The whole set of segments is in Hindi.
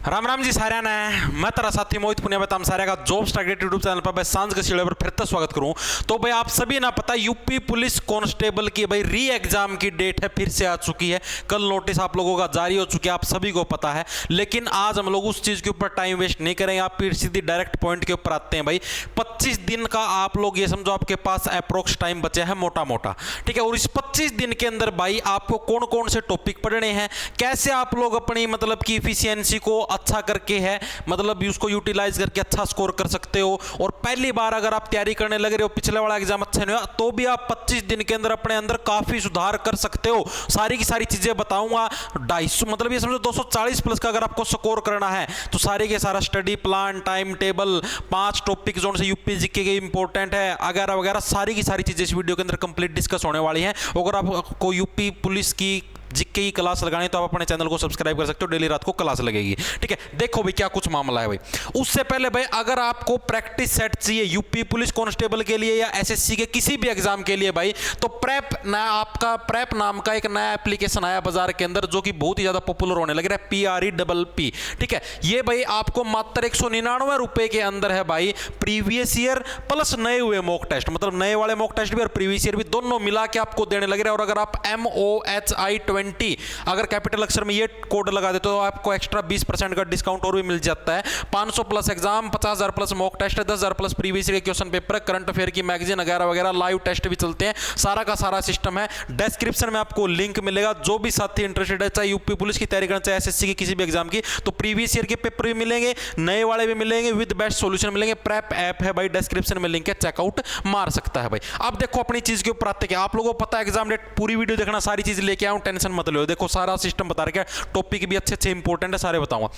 राम राम जी सारे ने मैं तेरा साथी मोहित पुनिया बताम सारे का जॉब स्टार्ट यूट्यूब चैनल पर भाई सांझ के सीढ़े पर फिर से स्वागत करूं। तो भाई आप सभी ना पता यूपी पुलिस कांस्टेबल की भाई री एग्जाम की डेट है, फिर से आ चुकी है। कल नोटिस आप लोगों का जारी हो चुकी है, आप सभी को पता है। लेकिन आज हम लोग उस चीज के ऊपर टाइम वेस्ट नहीं करेंगे, आप फिर सीधी डायरेक्ट पॉइंट के ऊपर आते हैं। भाई 25 दिन का आप लोग ये समझो आपके पास अप्रोक्स टाइम बचा है मोटा मोटा, ठीक है। और इस 25 दिन के अंदर भाई आपको कौन कौन से टॉपिक पढ़ने हैं, कैसे आप लोग अपनी मतलब की इफिशियंसी को अच्छा करके है मतलब उसको यूटिलाइज करके अच्छा स्कोर कर सकते हो। और पहली बार अगर आप तैयारी करने लग रहे हो, पिछले वाला एग्जाम अच्छा नहीं हुआ तो भी आप 25 दिन के अंदर अपने अंदर काफी सुधार कर सकते हो। सारी की सारी चीजें बताऊंगा। 250 मतलब ये समझो 240 प्लस का अगर आपको स्कोर करना है तो सारे के सारा study plan, time table, 5 topic zone से यूपी जीके के इंपॉर्टेंट है वगैरह वगैरह, सारी की सारी चीजें इस वीडियो के अंदर कंप्लीट डिस्कस होने वाली हैं। अगर आपको यूपी पुलिस की जीके की क्लास लगानी तो आप अपने चैनल को सब्सक्राइब कर सकते हो, डेली रात को क्लास लगेगी, ठीक है। देखो भाई क्या कुछ मामला है भाई। उससे पहले भाई अगर आपको प्रैक्टिस सेट चाहिए यूपी पुलिस कांस्टेबल के लिए या एसएससी के किसी भी एग्जाम के लिए भाई, तो प्रेप नाम का एक नया एप्लीकेशन आया बाजार के अंदर जो कि बहुत ही ज्यादा पॉपुलर होने लग रहा है, PREPP, ठीक है। ये भाई आपको मात्र 199 रुपए के अंदर है भाई, प्रीवियस ईयर प्लस नए हुए मॉक टेस्ट, मतलब नए वाले मॉक टेस्ट भी और प्रीवियस ईयर भी दोनों मिला के आपको देने लग रहे हैं। और अगर आप MOHI20 अगर कैपिटल अक्षर में ये कोड लगा देते तो आपको एक्स्ट्रा 20% का डिस्काउंट और भी मिल जाता है। 500 plus exam, 50,000 plus mock test, 10,000 plus previous year question paper, current affair की मैगजीन वगैरह वगैरह, लाइव टेस्ट भी चलते हैं, सारा का सारा सिस्टम है। डिस्क्रिप्शन में आपको लिंक मिलेगा। जो भी साथी इंटरेस्टेड है, चाहे यूपी पुलिस की तैयारी करना, चाहे एसएससी की किसी भी एग्जाम की, तो प्रीवियस ईयर के पेपर भी मिलेंगे, नए वाले भी मिलेंगे, विद बेस्ट सॉल्यूशन मिलेंगे। प्रेप ऐप है भाई, डिस्क्रिप्शन में लिंक है, चेकआउट मार सकता है भाई। अब देखो अपनी चीज के ऊपर आते, आप लोगों को पता है एग्जाम डेट, पूरी वीडियो देखना, सारी चीज लेके आऊं, टेंशन मत लो। देखो सारा सिस्टम बता रखा है, टॉपिक भी अच्छे अच्छे इंपॉर्टेंट है, सारे बताऊंगा।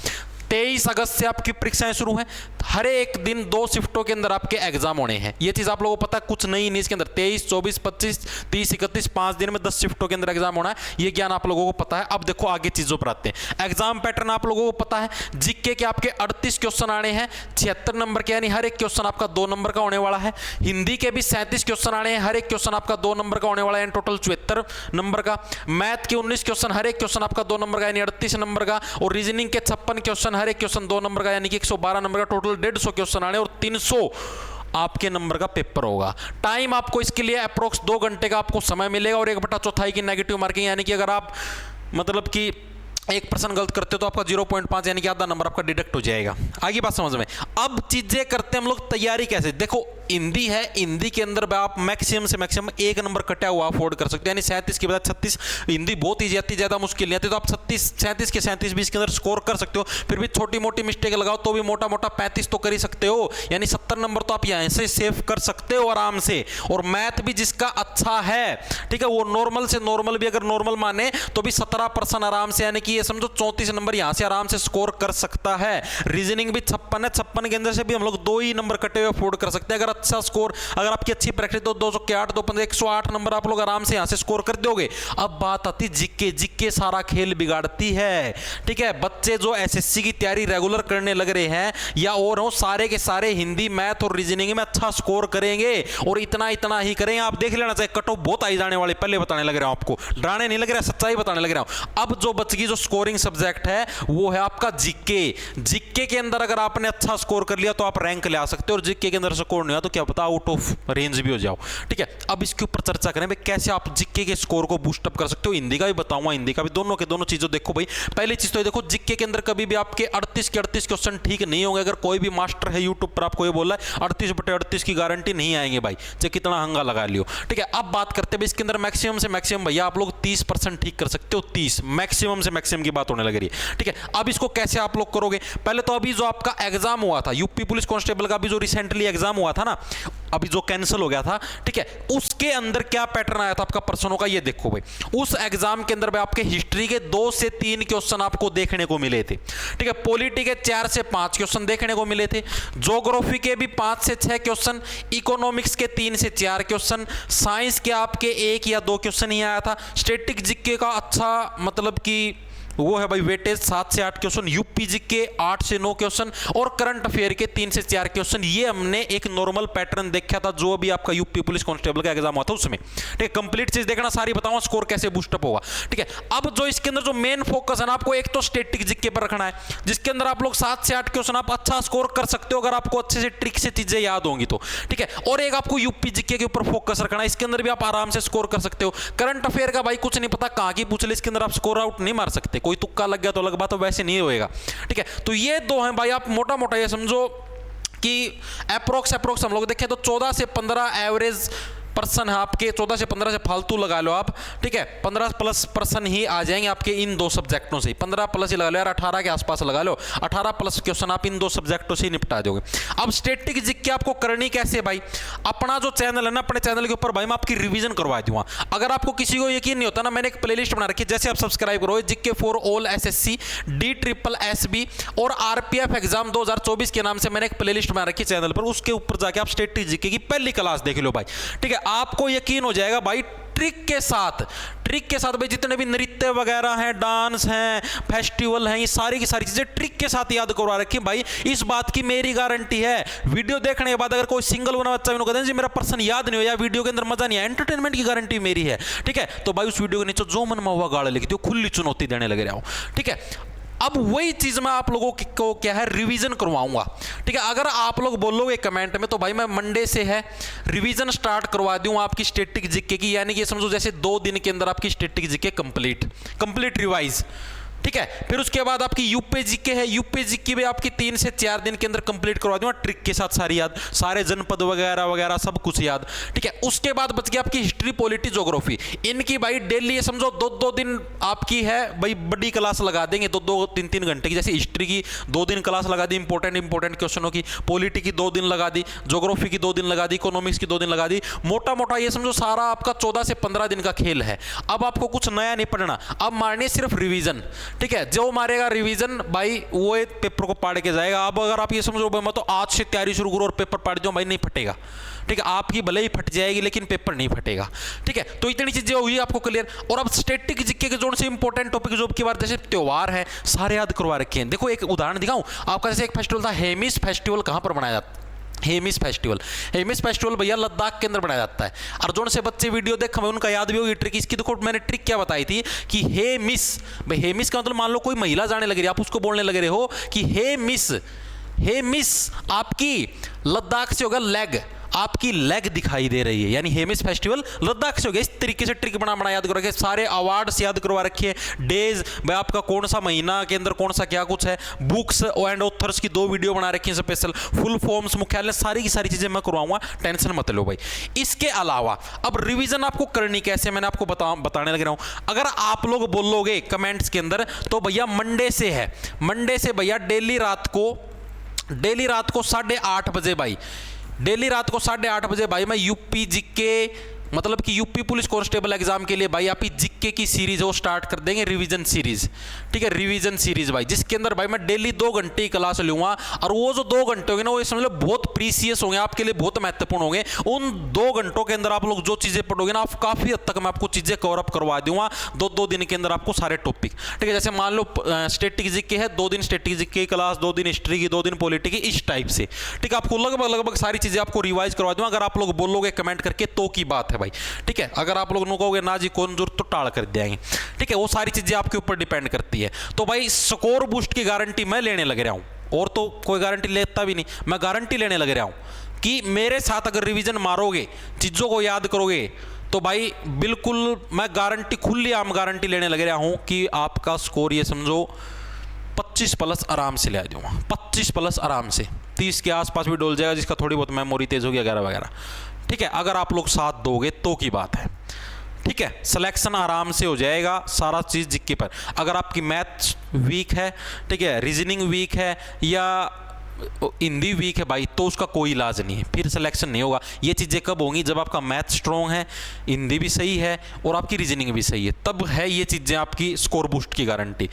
23 अगस्त से आपकी परीक्षाएं शुरू हैं। हर एक दिन 2 शिफ्टों के अंदर आपके एग्जाम होने हैं, ये चीज आप लोगों को पता है, कुछ नहीं इसके अंदर। 23, 24, 25, 30, 31, 5 दिन में 10 शिफ्टों के अंदर एग्जाम होना है, ये ज्ञान आप लोगों को पता है। अब देखो आगे चीजों पर आते हैं। एग्जाम पैटर्न आप लोगों को पता है, जीके के आपके 38 क्वेश्चन आने हैं, 76 नंबर के, यानी हर एक क्वेश्चन आपका 2 नंबर का होने वाला है। हिंदी के भी 37 क्वेश्चन आने हैं, हर एक क्वेश्चन आपका 2 नंबर का होने वाला है, टोटल 74 नंबर का। मैथ के 19 क्वेश्चन, हर एक क्वेश्चन आपका 2 नंबर का, यानी 38 नंबर का। और रीजनिंग के 56 क्वेश्चन, हर एक क्वेश्चन 2 नंबर का, यानी कि 112 नंबर का। टोटल 150 क्वेश्चन आने और 300 आपके नंबर का पेपर होगा। टाइम आपको इसके लिए अप्रोक्स 2 घंटे का आपको समय मिलेगा और 1/4 की नेगेटिव मार्किंग, यानी कि अगर आप मतलब कि 1% गलत करते हो तो आपका 0.5 यानी कि आधा नंबर आपका डिडक्ट हो जाएगा। आगे बात समझ में। अब चीजें करते हैं हम लोग, तैयारी कैसे। देखो हिंदी है, हिंदी के अंदर आप मैक्सिमम से मैक्सिमम 1 नंबर कटा हुआ अफोर्ड कर सकते हो, यानी 37 के बाद 36। हिंदी बहुत ईजी आती, ज्यादा मुश्किल नहीं आती, तो आप 37 के 20 के अंदर स्कोर कर सकते हो। फिर भी छोटी मोटी मिस्टेक लगाओ तो भी मोटा मोटा 35 तो कर ही सकते हो, यानी 70 नंबर तो आप यहाँ से सेव कर सकते हो आराम से। और मैथ भी जिसका अच्छा है, ठीक है, वो नॉर्मल से नॉर्मल भी अगर नॉर्मल माने तो भी 17% आराम से, यानी कि ये समझो 34 नंबर यहां से आराम से स्कोर कर सकता है। रीजनिंग भी 56 है, 56 के अंदर से भी हम लोग 2 ही नंबर कटे हुए अफोर्ड कर सकते हैं। अगर अच्छा स्कोर, अगर आपकी अच्छी प्रैक्टिस तो 208, 215, 108 नंबर आप लोग आराम से यहां से स्कोर कर दोगे। अब बात आती जीके। जीके सारा खेल बिगाड़ती है, ठीक है। बच्चे जो एसएससी की तैयारी रेगुलर करने लग रहे हैं या और हो, सारे के सारे हिंदी, मैथ और रीजनिंग में अच्छा स्कोर करेंगे और इतना इतना ही करेंगे। आप देख लेना, चाहे कट ऑफ बहुत आई जाने वाले, पहले बताने लग रहा हूं आपको, डराने नहीं लग रहा, सच्चाई बताने लग रहा हूं। अब जो बचगी जो स्कोरिंग सब्जेक्ट है वो है आपका जीके। जीके के अंदर अगर आपने अच्छा स्कोर कर लिया तो आप रैंक ले आ सकते हो, और जीके के अंदर स्कोर नहीं हुआ तो क्या पता आउट ऑफ रेंज भी हो जाओ, ठीक है। अब इसके ऊपर चर्चा करें भाई, कैसे आप जीके के स्कोर को बूस्ट अप कर सकते हो। हिंदी का भी बताऊंगा, हिंदी का भी, दोनों के दोनों चीजों देखो भाई। पहली चीज तो देखो, जीके के अंदर कभी भी आपके 38 के 38 क्वेश्चन ठीक नहीं होंगे। अगर कोई भी मास्टर है यूट्यूब पर आपको ये बोला है 38/38 की गारंटी नहीं आएंगे भाई, चाहे कितना हंगा लगा लियो, ठीक है। अब बात करते हैं इसके अंदर मैक्सिमम से मैक्सिमम भैया आप लोग 30% ठीक कर सकते हो। 30 मैक्सिमम से मैक्सिमम की बात होने लग रही है, ठीक है। अब इसको कैसे आप लोग करोगे। पहले तो अभी जो आपका एग्जाम हुआ था यूपी पुलिस कांस्टेबल का, अभी जो रिसेंटली एग्जाम हुआ था ना, अभी जो कैंसिल हो गया था, ठीक है, उसके अंदर क्या पैटर्न आया था आपका प्रश्नों का, ये देखो भाई। उस एग्जाम के अंदर आपके हिस्ट्री के 2 से 3 क्वेश्चन आपको देखने को मिले थे, ठीक है। पॉलिटी के 4 से 5 क्वेश्चन देखने को मिले थे। ज्योग्राफी के भी 5 से 6 क्वेश्चन, इकोनॉमिक्स के 3 से 4 क्वेश्चन, साइंस के आपके 1 या 2 क्वेश्चन ही आया था। स्टैटिक जीके का अच्छा मतलब कि वो है भाई वेटेज 7 से 8 क्वेश्चन, यूपीजी के 8 से 9 क्वेश्चन और करंट अफेयर के 3 से 4 क्वेश्चन। ये हमने एक नॉर्मल पैटर्न देखा था जो भी आपका यूपी पुलिस कांस्टेबल का एग्जाम हुआ था उसमें। ठीक है, कंप्लीट चीज देखना, सारी बताऊंगा स्कोर कैसे बूस्टअप होगा। ठीक है, अब जो इसके अंदर जो मेन फोकस है ना, आपको एक तो स्टैटिक जीके पर रखना है, जिसके अंदर आप लोग 7 से 8 क्वेश्चन आप अच्छा स्कोर कर सकते हो अगर आपको अच्छे से ट्रिक से चीजें याद होंगी तो। ठीक है, और एक आपको यूपी जीके के ऊपर फोकस रखना है, इसके अंदर भी आप आराम से स्कोर कर सकते हो। करंट अफेयर का भाई कुछ नहीं पता कहां की पूछ ले, इसके अंदर आप स्कोर आउट नहीं मार सकते, कोई तुक्का लग गया तो अलग बात, तो वैसे नहीं होएगा। ठीक है, तो ये दो हैं भाई, आप मोटा मोटा ये समझो कि अप्रोक्स हम लोग देखें तो 14 से 15 एवरेज पर्सन है आपके, 14 से 15 से फालतू लगा लो आप। ठीक है, 15 प्लस पर्सन ही आ जाएंगे आपके इन दो सब्जेक्टों से, 15 प्लस ही लगा लो यार, 18 के आसपास लगा लो, 18 प्लस क्वेश्चन आप इन दो सब्जेक्टों से ही निपटा दोगे। अब स्टैटिक जीके आपको करनी कैसे भाई, अपना जो चैनल है ना, अपने चैनल के ऊपर भाई मैं आपकी रिवीजन करवा दूंगा। अगर आपको किसी को यकीन नहीं होता ना, मैंने एक प्लेलिस्ट बना रखी है, जैसे आप सब्सक्राइब करो GK for all SSC DSSB और आरपीएफ एग्जाम 2024 के नाम से मैंने एक प्लेलिस्ट बना रखी है चैनल पर, उसके ऊपर जाके आप स्टैटिक जीके की पहली क्लास देख लो भाई। ठीक है, आपको यकीन हो जाएगा भाई ट्रिक के साथ भाई, जितने भी नृत्य वगैरह हैं, डांस हैं, फेस्टिवल हैं, ये सारी की सारी चीजें ट्रिक के साथ याद करवा रखी भाई। इस बात की मेरी गारंटी है, वीडियो देखने के बाद अगर कोई सिंगल बना बच्चा कहते हैं जी मेरा पर्सन याद नहीं हो या वीडियो के अंदर मजा नहीं है, एंटरटेनमेंट की गारंटी मेरी है। ठीक है, तो भाई उस वीडियो के नीचे जो मन में हुआ गाड़ा लिखती हो, खुली चुनौती देने लगे रहा हूं। ठीक है, अब वही चीज मैं आप लोगों को क्या है रिवीजन करवाऊंगा। ठीक है, अगर आप लोग बोलोगे कमेंट में तो भाई मैं मंडे से है रिवीजन स्टार्ट करवा दूं आपकी स्टैटिक जीके की, यानी कि समझो जैसे 2 दिन के अंदर आपकी स्टैटिक जीके कंप्लीट रिवाइज। ठीक है, फिर उसके बाद आपकी यूपी जीके है, यूपी जीके भी आपकी 3 से 4 दिन के अंदर कंप्लीट करवा दूंगा, ट्रिक के साथ सारी याद, सारे जनपद वगैरह वगैरह सब कुछ याद। ठीक है, उसके बाद बच गया आपकी हिस्ट्री, पॉलिटी, ज्योग्राफी, इनकी भाई डेली ये समझो 2-2 दिन आपकी है भाई, बड़ी क्लास लगा देंगे 2-2 3-3 घंटे की। जैसे हिस्ट्री की 2 दिन क्लास लगा दी इंपॉर्टेंट क्वेश्चनों की, पॉलिटी की 2 दिन लगा दी, ज्योग्राफी की 2 दिन लगा दी, इकोनॉमिक्स की 2 दिन लगा दी, मोटा मोटा ये समझो सारा आपका 14 से 15 दिन का खेल है। अब आपको कुछ नया नहीं पढ़ना, अब मारनी सिर्फ रिवीजन। ठीक है, जो मारेगा रिवीजन भाई वो पेपर को पढ़ के जाएगा। अब अगर आप ये समझो मैं तो आज से तैयारी शुरू करो और पेपर पढ़ जाओ भाई, नहीं फटेगा। ठीक है, आपकी भले ही फट जाएगी लेकिन पेपर नहीं फटेगा। ठीक है, तो इतनी चीजें हुई आपको क्लियर। और अब स्टैटिक जीके के जोन से इंपॉर्टेंट टॉपिक जो की बार जैसे त्योहार है सारे याद करवा रखे हैं। देखो एक उदाहरण दिखाऊं आपका, जैसे एक फेस्टिवल था हेमिस फेस्टिवल, कहां पर मनाया जाता है? हेमिस फेस्टिवल भैया लद्दाख के अंदर बनाया जाता है। और जोन से बच्चे वीडियो देख हमें उनका याद भी होगी ट्रिक इसकी। देखो मैंने ट्रिक क्या बताई थी कि हेमिस भाई, हेमिस का मतलब मान लो कोई महिला जाने लग रही है, आप उसको बोलने लग रहे हो कि हेमिस आपकी लद्दाख से होगा लेग, आपकी लेग दिखाई दे रही है, यानी हेमिस फेस्टिवल लद्दाख से हो गया। इस तरीके से ट्रिक बना याद करो, सारे अवार्ड्स याद करवा रखिए, डेज भाई आपका कौन सा महीना के अंदर कौन सा क्या कुछ है, बुक्स एंड ऑथर्स की 2 वीडियो बना रखी है स्पेशल, फुल फॉर्म्स, मुख्यालय, सारी की सारी चीजें मैं करवाऊंगा, टेंशन मत लो भाई। इसके अलावा अब रिवीजन आपको करनी कैसे मैंने आपको बताने लग रहा हूं। अगर आप लोग बोलोगे कमेंट्स के अंदर तो भैया मंडे से भैया डेली रात को 8:30 बजे भाई, डेली रात को 8:30 बजे भाई मैं यूपी जीके मतलब कि यूपी पुलिस कांस्टेबल एग्जाम के लिए भाई आप जीके की सीरीज वो स्टार्ट कर देंगे, रिवीजन सीरीज। ठीक है, रिवीजन सीरीज भाई, जिसके अंदर भाई मैं डेली 2 घंटे की क्लास लूंगा। और वो जो 2 घंटे होंगे ना वो समझ लो बहुत प्रीसियस होंगे, आपके लिए बहुत महत्वपूर्ण होंगे। उन 2 घंटों के अंदर आप लोग जो चीजें पढ़ोगे ना, आप काफी हद तक मैं आपको चीजें कवर अप करवा दूंगा 2-2 दिन के अंदर आपको सारे टॉपिक। ठीक है, जैसे मान लो स्टैटिक जीके है, 2 दिन स्टैटिक जीके की क्लास, 2 दिन हिस्ट्री की, 2 दिन पॉलिटी की, इस टाइप से। ठीक है, आपको लगभग सारी चीजें आपको रिवाइज करवा दूंगा अगर आप लोग बोलोगे कमेंट करके तो की बात है भाई। ठीक है, अगर आप लोग कहोगे ना जी कौन जरूरत तो टाल कर देंगे। ठीक है, वो सारी चीजें आपके ऊपर डिपेंड करती है। तो भाई स्कोर बूस्ट की गारंटी मैं लेने लग रहा हूं, और तो कोई गारंटी लेता भी नहीं, मैं गारंटी लेने लग रहा हूं कि मेरे साथ अगर रिवीजन मारोगे, चीजों को याद करोगे तो भाई बिल्कुल मैं गारंटी, खुली आम गारंटी लेने लग रहा हूं कि आपका स्कोर ये समझो 25 प्लस आराम से ले दूंगा, 25 प्लस आराम से, 30 के आसपास भी डोल जाएगा, जिसका थोड़ी बहुत मेमोरी तेज होगी वगैरह वगैरह। ठीक है, अगर आप लोग साथ दोगे तो की बात है। ठीक है, सिलेक्शन आराम से हो जाएगा सारा चीज जीके पर। अगर आपकी मैथ्स वीक है, ठीक है, रीजनिंग वीक है या हिंदी वीक है भाई, तो उसका कोई इलाज नहीं है, फिर सिलेक्शन नहीं होगा। ये चीज़ें कब होंगी? जब आपका मैथ स्ट्रॉन्ग है, हिंदी भी सही है और आपकी रीजनिंग भी सही है, तब है ये चीज़ें आपकी स्कोर बूस्ट की गारंटी।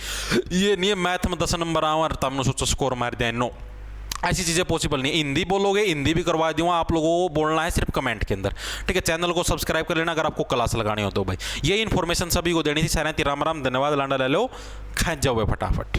ये नहीं है मैथ में 10 नंबर आऊँ और तुमने सोचो स्कोर मार दिया, नो। ऐसी चीज़ें पॉसिबल नहीं। हिंदी बोलोगे हिंदी भी करवा दूंगा, आप लोगों को बोलना है सिर्फ कमेंट के अंदर, ठीक है। चैनल को सब्सक्राइब कर लेना अगर आपको क्लास लगानी हो तो भाई। ये इन्फॉर्मेशन सभी को देनी थी। सारे राम राम, धन्यवाद, लांडा ले लो, खा जाओ फटाफट।